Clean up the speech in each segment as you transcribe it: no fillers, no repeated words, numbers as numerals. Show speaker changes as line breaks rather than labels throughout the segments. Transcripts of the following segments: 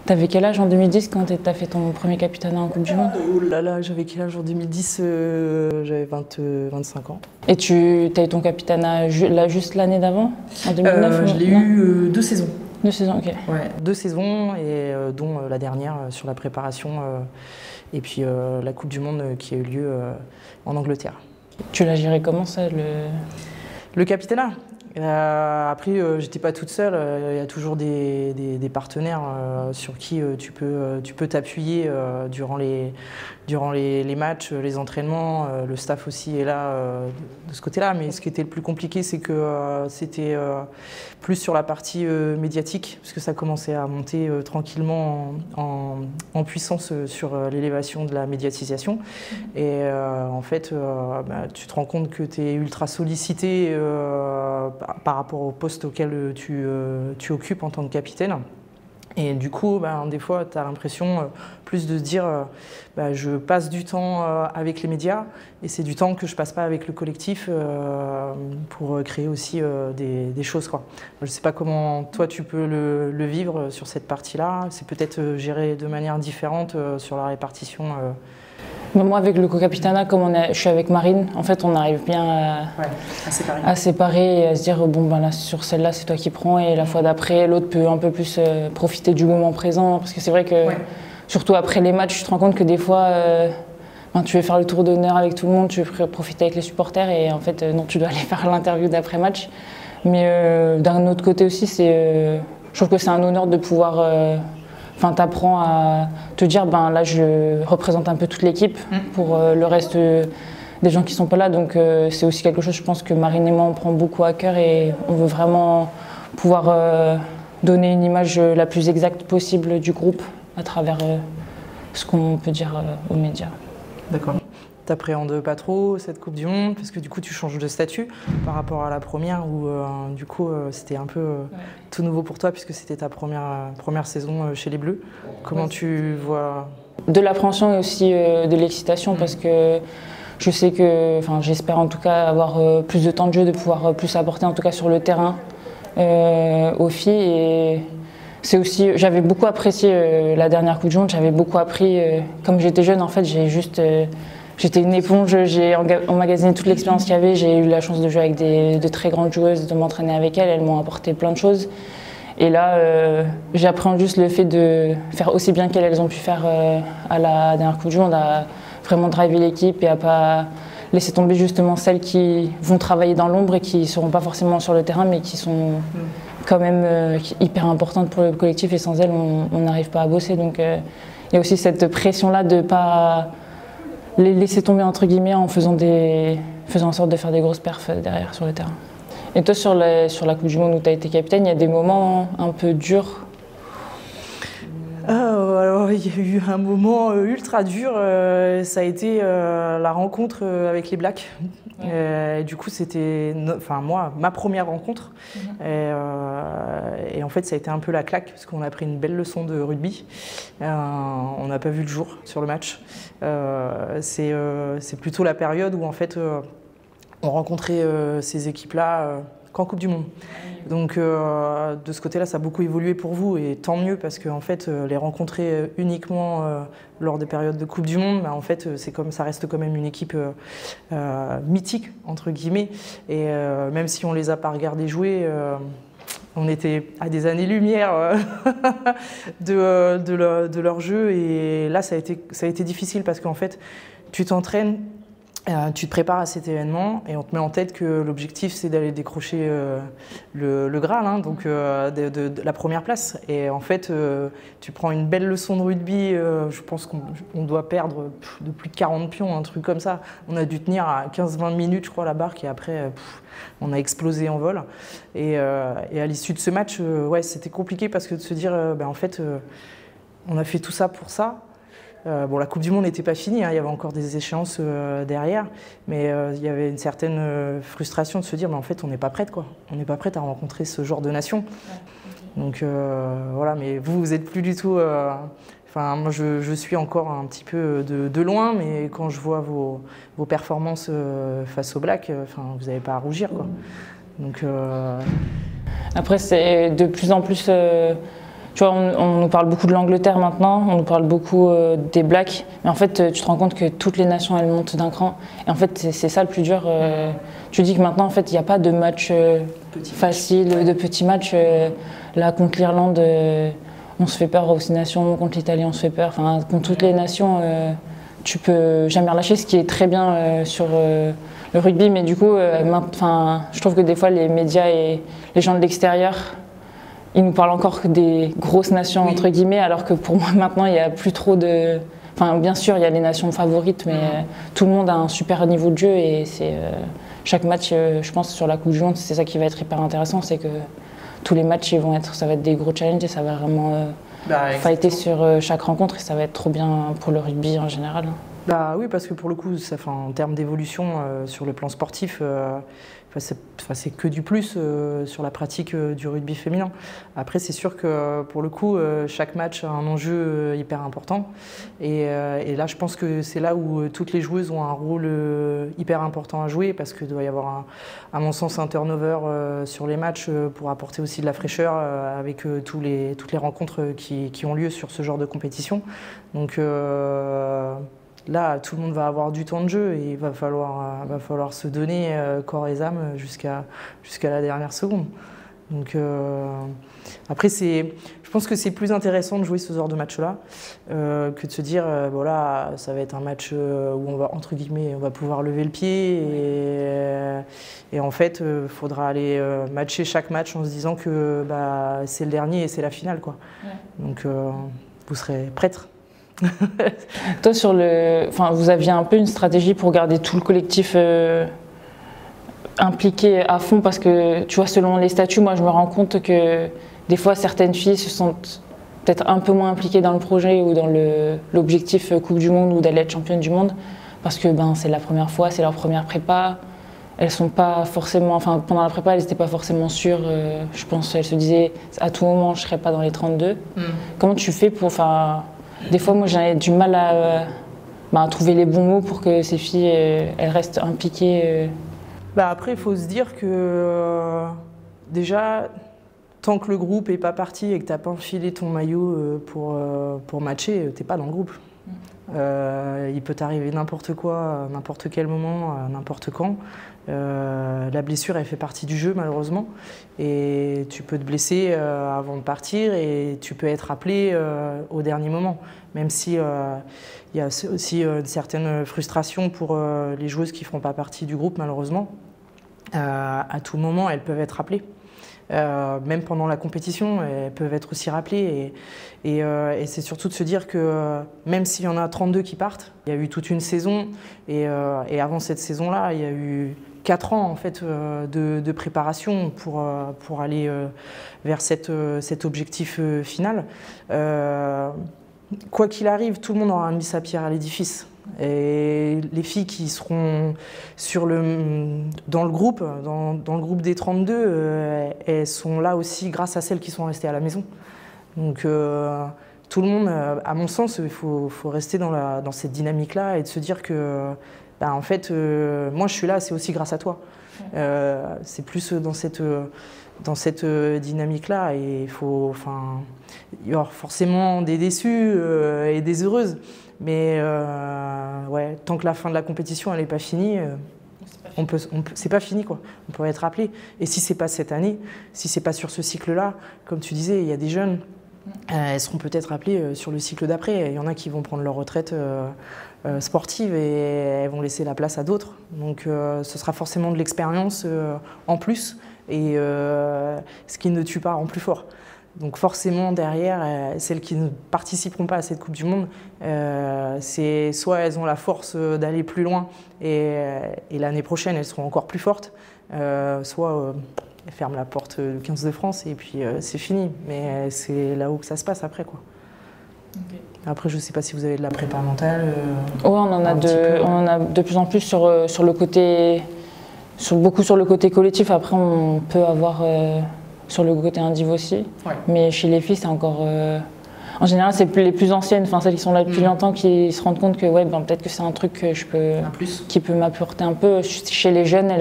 T'avais quel âge en 2010 quand t'as fait ton premier capitanat en Coupe du Monde?
Oh là là, j'avais quel âge en 2010? J'avais 25 ans.
Et tu as eu ton capitanat là, juste l'année d'avant, en 2009?
Je l'ai eu 2 saisons.
2 saisons, ok.
Ouais, 2 saisons, et dont la dernière sur la préparation, et puis la Coupe du Monde qui a eu lieu en Angleterre.
Tu l'as géré comment ça,
Le capitanat? Après, j'étais pas toute seule, il y a toujours des partenaires sur qui tu peux t'appuyer durant les matchs, les entraînements. Le staff aussi est là de ce côté-là. Mais ce qui était le plus compliqué, c'est que c'était plus sur la partie médiatique, parce que ça commençait à monter tranquillement en puissance sur l'élévation de la médiatisation. Et en fait, tu te rends compte que tu es ultra sollicité par rapport au poste auquel tu occupes en tant que capitaine. Et du coup, des fois, tu as l'impression plus de se dire je passe du temps avec les médias, et c'est du temps que je passe pas avec le collectif pour créer aussi des choses, quoi. Je sais pas comment toi tu peux le vivre sur cette partie-là. C'est peut-être géré de manière différente sur la répartition.
Moi, avec le co-capitanat, comme je suis avec Marine, en fait, on arrive bien à séparer et à se dire là, sur celle-là, c'est toi qui prends, et la fois d'après, l'autre peut un peu plus profiter du moment présent. Parce que c'est vrai que, surtout après les matchs, tu te rends compte que des fois, tu veux faire le tour d'honneur avec tout le monde, tu veux profiter avec les supporters, et en fait, non, tu dois aller faire l'interview d'après-match. Mais d'un autre côté aussi, je trouve que c'est un honneur de pouvoir. T'apprends à te dire, là, je représente un peu toute l'équipe pour le reste des gens qui sont pas là. Donc, c'est aussi quelque chose, je pense, que Marine et moi, on prend beaucoup à cœur, et on veut vraiment pouvoir donner une image la plus exacte possible du groupe à travers ce qu'on peut dire aux médias.
D'accord. T'appréhendes pas trop cette Coupe du Monde, parce que du coup tu changes de statut par rapport à la première, où du coup c'était un peu tout nouveau pour toi, puisque c'était ta première saison chez les Bleus. Comment tu vois?
De l'appréhension et aussi de l'excitation, parce que je sais que, j'espère en tout cas avoir plus de temps de jeu, de pouvoir plus apporter en tout cas sur le terrain aux filles. Et c'est aussi, j'avais beaucoup apprécié la dernière Coupe du Monde, j'avais beaucoup appris. Comme j'étais jeune, en fait, j'étais une éponge, j'ai emmagasiné toute l'expérience qu'il y avait. J'ai eu la chance de jouer avec de très grandes joueuses, de m'entraîner avec elles. Elles m'ont apporté plein de choses. Et là, j'apprends juste le fait de faire aussi bien qu'elles ont pu faire à la dernière Coupe du Monde, à vraiment driver l'équipe et à pas laisser tomber justement celles qui vont travailler dans l'ombre et qui ne seront pas forcément sur le terrain, mais qui sont quand même hyper importantes pour le collectif. Et sans elles, on n'arrive pas à bosser. Donc il y a aussi cette pression-là de ne pas les laisser tomber entre guillemets en faisant en sorte de faire des grosses perfs derrière sur le terrain. Et toi, sur la Coupe du Monde où tu as été capitaine, il y a des moments un peu durs?
Alors, il y a eu un moment ultra dur, ça a été la rencontre avec les Blacks. Du coup, c'était ma première rencontre. Et en fait, ça a été un peu la claque, parce qu'on a pris une belle leçon de rugby. On n'a pas vu le jour sur le match. C'est plutôt la période où en fait, on rencontrait ces équipes-là qu'en Coupe du Monde. Donc de ce côté-là, ça a beaucoup évolué pour vous, et tant mieux, parce que en fait, les rencontrer uniquement lors des périodes de Coupe du Monde, en fait, ça reste quand même une équipe mythique entre guillemets. Et même si on les a pas regardés jouer, on était à des années-lumière de leur jeu. Et là, ça a été difficile, parce qu'en fait, tu t'entraînes. Tu te prépares à cet événement, et on te met en tête que l'objectif, c'est d'aller décrocher le Graal, donc de la première place. Et en fait, tu prends une belle leçon de rugby. Je pense qu'on doit perdre de plus de 40 pions, un truc comme ça. On a dû tenir à 15-20 minutes, je crois, la barque, et après, on a explosé en vol. Et à l'issue de ce match, c'était compliqué, parce que de se dire, en fait, on a fait tout ça pour ça. La Coupe du Monde n'était pas finie, il y avait encore des échéances derrière, mais il y avait une certaine frustration de se dire, en fait, on n'est pas prête, quoi. On n'est pas prête à rencontrer ce genre de nation. Donc voilà, mais vous n'êtes plus du tout. Moi, je suis encore un petit peu de loin, mais quand je vois vos performances face aux Blacks, vous n'avez pas à rougir, quoi. Donc
après, c'est de plus en plus. Tu vois, on nous parle beaucoup de l'Angleterre maintenant, on nous parle beaucoup des Blacks, mais en fait, tu te rends compte que toutes les nations, elles montent d'un cran. Et en fait, c'est ça le plus dur. Tu dis que maintenant, en fait, il n'y a pas de match facile, de petits matchs. Là, contre l'Irlande, on se fait peur aux 6 nations, contre l'Italie, on se fait peur. Enfin, contre toutes les nations, tu peux jamais relâcher, ce qui est très bien sur le rugby. Mais du coup, je trouve que des fois, les médias et les gens de l'extérieur, ils nous parlent encore que des grosses nations, entre guillemets, alors que pour moi, maintenant, il n'y a plus trop de... Enfin, bien sûr, il y a les nations favorites, mais tout le monde a un super niveau de jeu et c'est... chaque match, je pense, sur la Coupe du Monde, c'est ça qui va être hyper intéressant, c'est que tous les matchs, ça va être des gros challenges et ça va vraiment fighter sur chaque rencontre et ça va être trop bien pour le rugby en général.
Bah oui, parce que pour le coup, en termes d'évolution sur le plan sportif, c'est que du plus sur la pratique du rugby féminin. Après, c'est sûr que pour le coup, chaque match a un enjeu hyper important. Et là, je pense que c'est là où toutes les joueuses ont un rôle hyper important à jouer, parce qu'il doit y avoir, à mon sens, un turnover sur les matchs pour apporter aussi de la fraîcheur avec toutes les rencontres qui ont lieu sur ce genre de compétition. Donc là, tout le monde va avoir du temps de jeu et il va falloir se donner corps et âme jusqu'à la dernière seconde. Donc après, je pense que c'est plus intéressant de jouer ce genre de match-là que de se dire voilà, ça va être un match où on va, entre guillemets, on va pouvoir lever le pied et en fait, il faudra aller matcher chaque match en se disant que c'est le dernier et c'est la finale, quoi. Ouais. Donc vous serez prête.
Toi, vous aviez un peu une stratégie pour garder tout le collectif impliqué à fond, parce que tu vois, selon les statuts, moi je me rends compte que des fois certaines filles se sentent peut-être un peu moins impliquées dans le projet ou dans l'objectif Coupe du Monde ou d'aller être championne du monde, parce que c'est la première fois, c'est leur première prépa. Elles sont pas forcément, pendant la prépa, elles n'étaient pas forcément sûres. Je pense, elles se disaient à tout moment je serai pas dans les 32. Comment tu fais pour, des fois, moi, j'ai du mal à trouver les bons mots pour que ces filles elles restent impliquées.
Après, il faut se dire que déjà, tant que le groupe n'est pas parti et que tu n'as pas enfilé ton maillot pour matcher, tu n'es pas dans le groupe. Il peut t'arriver n'importe quoi, à n'importe quel moment, à n'importe quand. La blessure, elle fait partie du jeu, malheureusement. Et tu peux te blesser avant de partir et tu peux être appelé au dernier moment. Même si il y a aussi une certaine frustration pour les joueuses qui ne feront pas partie du groupe, malheureusement. À tout moment, elles peuvent être appelées. Même pendant la compétition, elles peuvent être aussi rappelées. Et c'est surtout de se dire que même s'il y en a 32 qui partent, il y a eu toute une saison. Et avant cette saison-là, il y a eu 4 ans en fait, de préparation pour aller vers cet objectif final. Quoi qu'il arrive, tout le monde aura mis sa pierre à l'édifice. Et les filles qui seront dans le groupe des 32, elles sont là aussi grâce à celles qui sont restées à la maison. Donc tout le monde, à mon sens, il faut rester dans cette dynamique-là et de se dire que en fait, moi je suis là, c'est aussi grâce à toi. C'est plus dans cette dynamique-là et il y aura forcément des déçues et des heureuses. Mais tant que la fin de la compétition elle n'est pas finie, c'est pas fini, quoi. On pourrait être rappelé. Et si c'est pas cette année, si c'est pas sur ce cycle-là, comme tu disais, il y a des jeunes, elles seront peut-être appelées sur le cycle d'après. Il y en a qui vont prendre leur retraite sportive et elles vont laisser la place à d'autres. Donc ce sera forcément de l'expérience en plus et ce qui ne tue pas rend plus fort. Donc forcément derrière, celles qui ne participeront pas à cette Coupe du Monde, c'est soit elles ont la force d'aller plus loin et l'année prochaine elles seront encore plus fortes, soit elles ferment la porte du 15 de France et puis c'est fini. Mais c'est là-haut que ça se passe après, quoi. Okay. Après, je ne sais pas si vous avez de la prépa mentale.
Oui, on en a de plus en plus sur le côté, beaucoup sur le côté collectif. Après, on peut avoir sur le côté indiv aussi. Ouais. Mais chez les filles, c'est encore... En général, c'est les plus anciennes, celles qui sont là depuis longtemps, qui se rendent compte que peut-être que c'est un truc que qui peut m'apporter un peu. Chez les jeunes,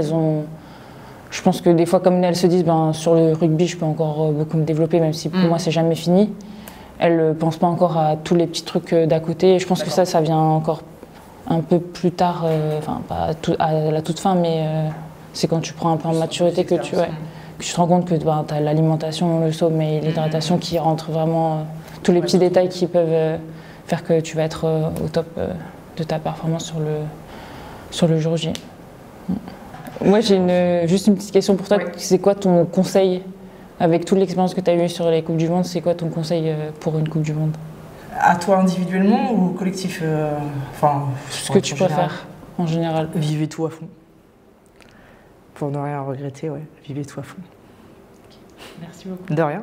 je pense que des fois, comme elles se disent, ben, sur le rugby, je peux encore beaucoup me développer, même si pour moi, c'est jamais fini. Elles ne pensent pas encore à tous les petits trucs d'à côté. Et je pense que ça vient encore un peu plus tard, enfin, pas à la toute fin, mais c'est quand tu prends un peu en maturité que tu te rends compte que ben, tu as l'alimentation, le sommeil, l'hydratation qui rentrent vraiment, tous les petits détails qui peuvent faire que tu vas être au top de ta performance sur le jour J. Moi, j'ai juste une petite question pour toi. C'est quoi ton conseil, avec toute l'expérience que tu as eue sur les Coupes du Monde, c'est quoi ton conseil pour une Coupe du Monde?
À toi individuellement ou collectif
ce que tu préfères en général.
Vivez tout à fond. Pour ne rien regretter, vivez tout à fond.
Merci beaucoup.
De rien.